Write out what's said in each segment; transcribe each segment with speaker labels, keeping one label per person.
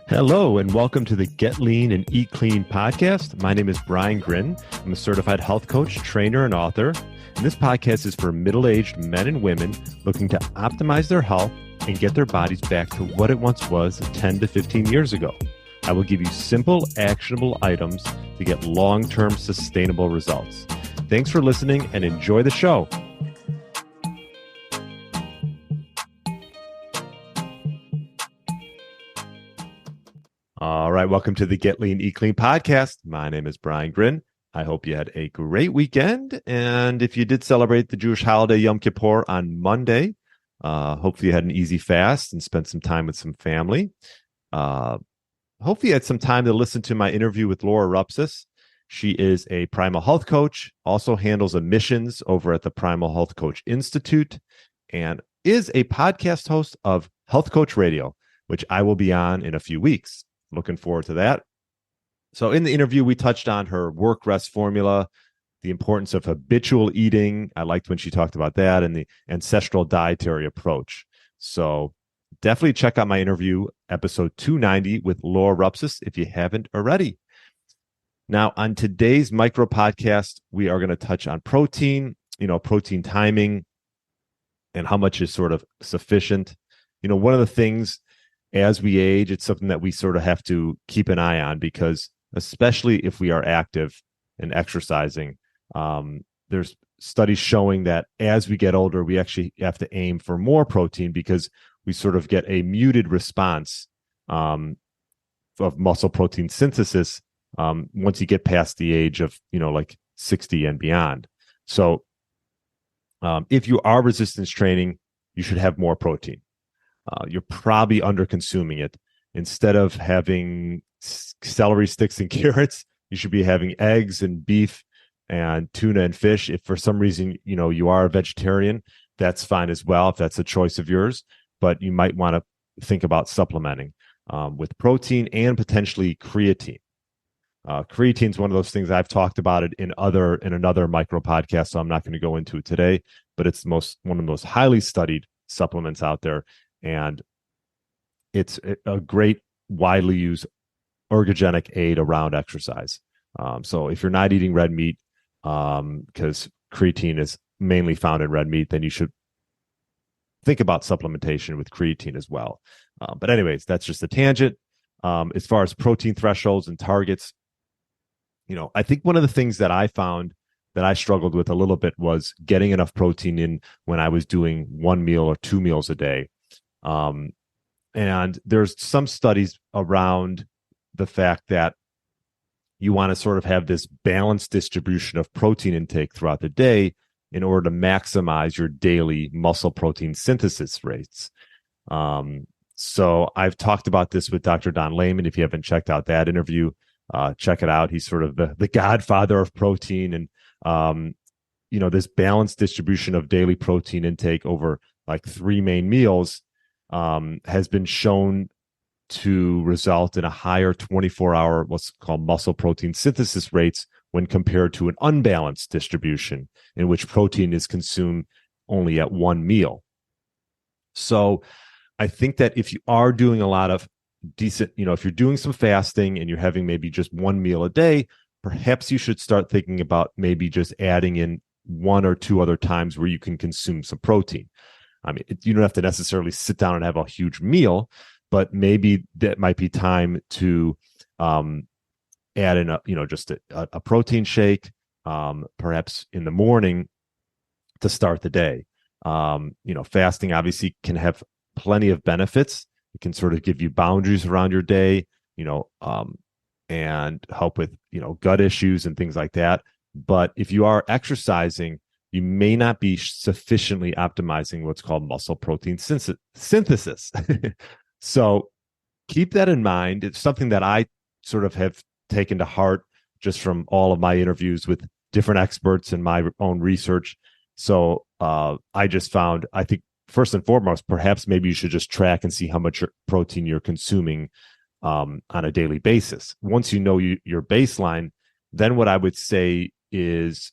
Speaker 1: Hello, and welcome to the Get Lean and Eat Clean podcast. My name is Brian Grin. I'm a certified health coach, trainer, and author. And this podcast is for middle-aged men and women looking to optimize their health and get their bodies back to what it once was 10 to 15 years ago. I will give you simple, actionable items to get long-term sustainable results. Thanks for listening and enjoy the show. All right, welcome to the Get Lean, Eat Clean podcast. My name is Brian Grin. I hope you had a great weekend. And if you did celebrate the Jewish holiday Yom Kippur on Monday, hopefully you had an easy fast and spent some time with some family. Hopefully you had some time to listen to my interview with Laura Rupsis. She is a primal health coach, also handles admissions over at the Primal Health Coach Institute, and is a podcast host of Health Coach Radio, which I will be on in a few weeks. Looking forward to that. So in the interview, we touched on her work-rest formula, the importance of habitual eating. I liked when she talked about that, and the ancestral dietary approach. So definitely check out my interview, episode 290 with Laura Rupsis, if you haven't already. Now, on today's micro podcast, we are going to touch on protein, protein timing, and how much is sort of sufficient. One of the things as we age, it's something that we sort of have to keep an eye on, because especially if we are active and exercising, there's studies showing that as we get older, we actually have to aim for more protein because we sort of get a muted response of muscle protein synthesis once you get past the age of, like 60 and beyond. So if you are resistance training, you should have more protein. You're probably under consuming it. Instead of having celery sticks and carrots, you should be having eggs and beef and tuna and fish. If for some reason, you are a vegetarian, that's fine as well, if that's a choice of yours. But you might want to think about supplementing with protein and potentially creatine. Creatine is one of those things I've talked about it in another micro podcast, so I'm not going to go into it today, but it's one of the most highly studied supplements out there. And it's a great, widely used ergogenic aid around exercise. So if you're not eating red meat, because creatine is mainly found in red meat, then you should think about supplementation with creatine as well. But anyways, that's just a tangent. As far as protein thresholds and targets, I think one of the things that I found that I struggled with a little bit was getting enough protein in when I was doing one meal or two meals a day. And there's some studies around the fact that you want to sort of have this balanced distribution of protein intake throughout the day in order to maximize your daily muscle protein synthesis rates. So I've talked about this with Dr. Don Layman. If you haven't checked out that interview, check it out. He's sort of the godfather of protein, and this balanced distribution of daily protein intake over like three main meals has been shown to result in a higher 24-hour what's called muscle protein synthesis rates when compared to an unbalanced distribution in which protein is consumed only at one meal. So I think that if you are doing a lot of decent, if you're doing some fasting and you're having maybe just one meal a day, perhaps you should start thinking about maybe just adding in one or two other times where you can consume some protein. I mean, you don't have to necessarily sit down and have a huge meal, but maybe that might be time to add in just a protein shake, perhaps in the morning to start the day. Fasting obviously can have plenty of benefits. It can sort of give you boundaries around your day, and help with, gut issues and things like that. But if you are exercising, you may not be sufficiently optimizing what's called muscle protein synthesis. So keep that in mind. It's something that I sort of have taken to heart just from all of my interviews with different experts and my own research. So I just found, I think, first and foremost, perhaps maybe you should just track and see how much protein you're consuming on a daily basis. Once you know your baseline, then what I would say is,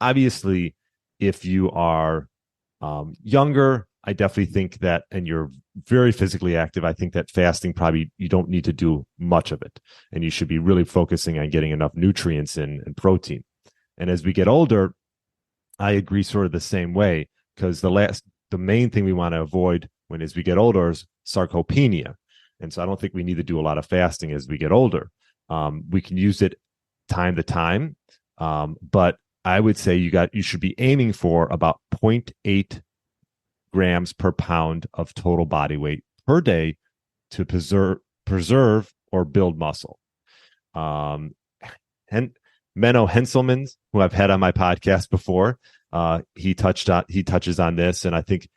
Speaker 1: obviously, if you are younger, I definitely think that, and you're very physically active, I think that fasting probably you don't need to do much of it, and you should be really focusing on getting enough nutrients in and protein. And as we get older, I agree sort of the same way, because the main thing we want to avoid as we get older is sarcopenia. And so I don't think we need to do a lot of fasting as we get older. We can use it time to time, but I would say you should be aiming for about 0.8 grams per pound of total body weight per day to preserve or build muscle. And Menno Henselman, who I've had on my podcast before, he touches on this, and I think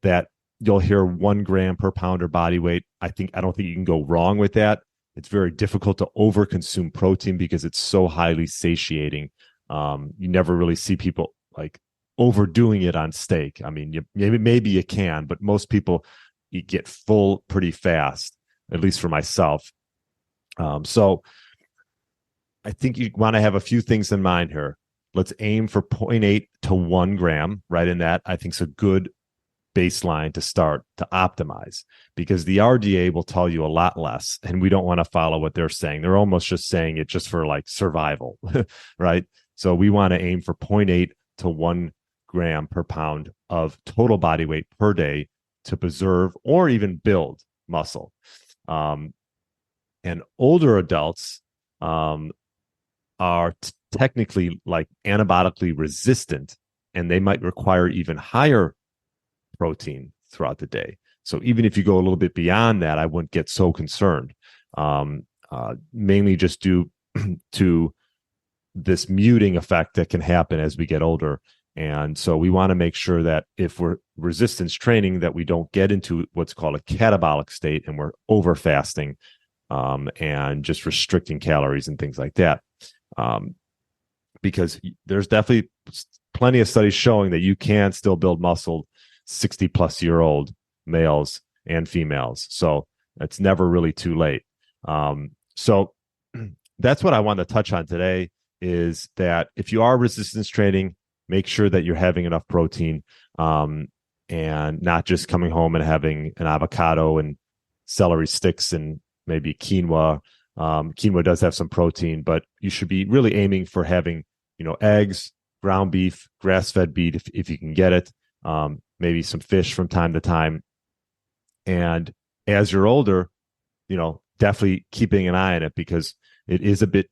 Speaker 1: that you'll hear 1 gram per pound or body weight. I don't think you can go wrong with that. It's very difficult to overconsume protein because it's so highly satiating. You never really see people like overdoing it on steak. I mean, maybe you can, but most people get full pretty fast, at least for myself. So I think you want to have a few things in mind here. Let's aim for 0.8 to 1 gram, right in that. I think it's a good baseline to start to optimize, because the RDA will tell you a lot less, and we don't want to follow what they're saying. They're almost just saying it just for like survival, right? So we want to aim for 0.8 to 1 gram per pound of total body weight per day to preserve or even build muscle. And older adults are technically like anabolically resistant, and they might require even higher protein throughout the day. So even if you go a little bit beyond that, I wouldn't get so concerned. Mainly just due to this muting effect that can happen as we get older. And so we want to make sure that if we're resistance training, that we don't get into what's called a catabolic state and we're over fasting and just restricting calories and things like that. Because there's definitely plenty of studies showing that you can still build muscle 60 plus year old males and females. So it's never really too late. So that's what I want to touch on today, is that if you are resistance training, make sure that you're having enough protein and not just coming home and having an avocado and celery sticks and maybe quinoa. Quinoa does have some protein, but you should be really aiming for having, eggs, ground beef, grass-fed beef if you can get it, maybe some fish from time to time. And as you're older, definitely keeping an eye on it, because it is a bit,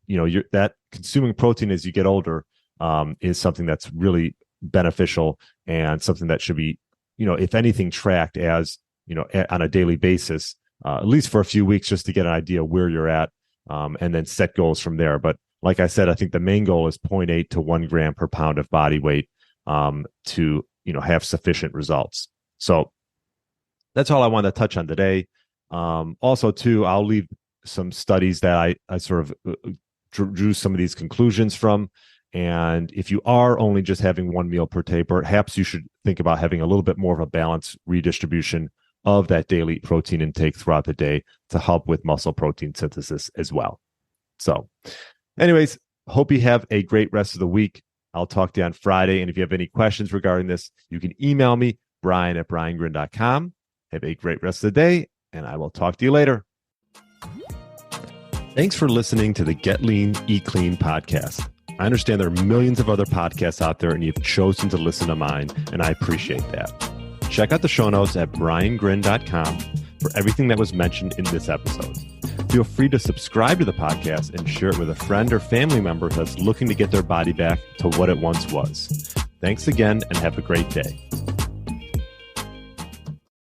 Speaker 1: that consuming protein as you get older is something that's really beneficial and something that should be, if anything, tracked as, on a daily basis, at least for a few weeks, just to get an idea where you're at, and then set goals from there. But like I said, I think the main goal is 0.8 to 1 gram per pound of body weight to, have sufficient results. So that's all I want to touch on today. Also, too, I'll leave some studies that I sort of drew some of these conclusions from. And if you are only just having one meal per day, perhaps you should think about having a little bit more of a balanced redistribution of that daily protein intake throughout the day to help with muscle protein synthesis as well. So anyways, hope you have a great rest of the week. I'll talk to you on Friday. And if you have any questions regarding this, you can email me, brian@briangrin.com. Have a great rest of the day, and I will talk to you later. Thanks for listening to the Get Lean, Eat Clean podcast. I understand there are millions of other podcasts out there, and you've chosen to listen to mine, and I appreciate that. Check out the show notes at briangrin.com for everything that was mentioned in this episode. Feel free to subscribe to the podcast and share it with a friend or family member that's looking to get their body back to what it once was. Thanks again, and have a great day.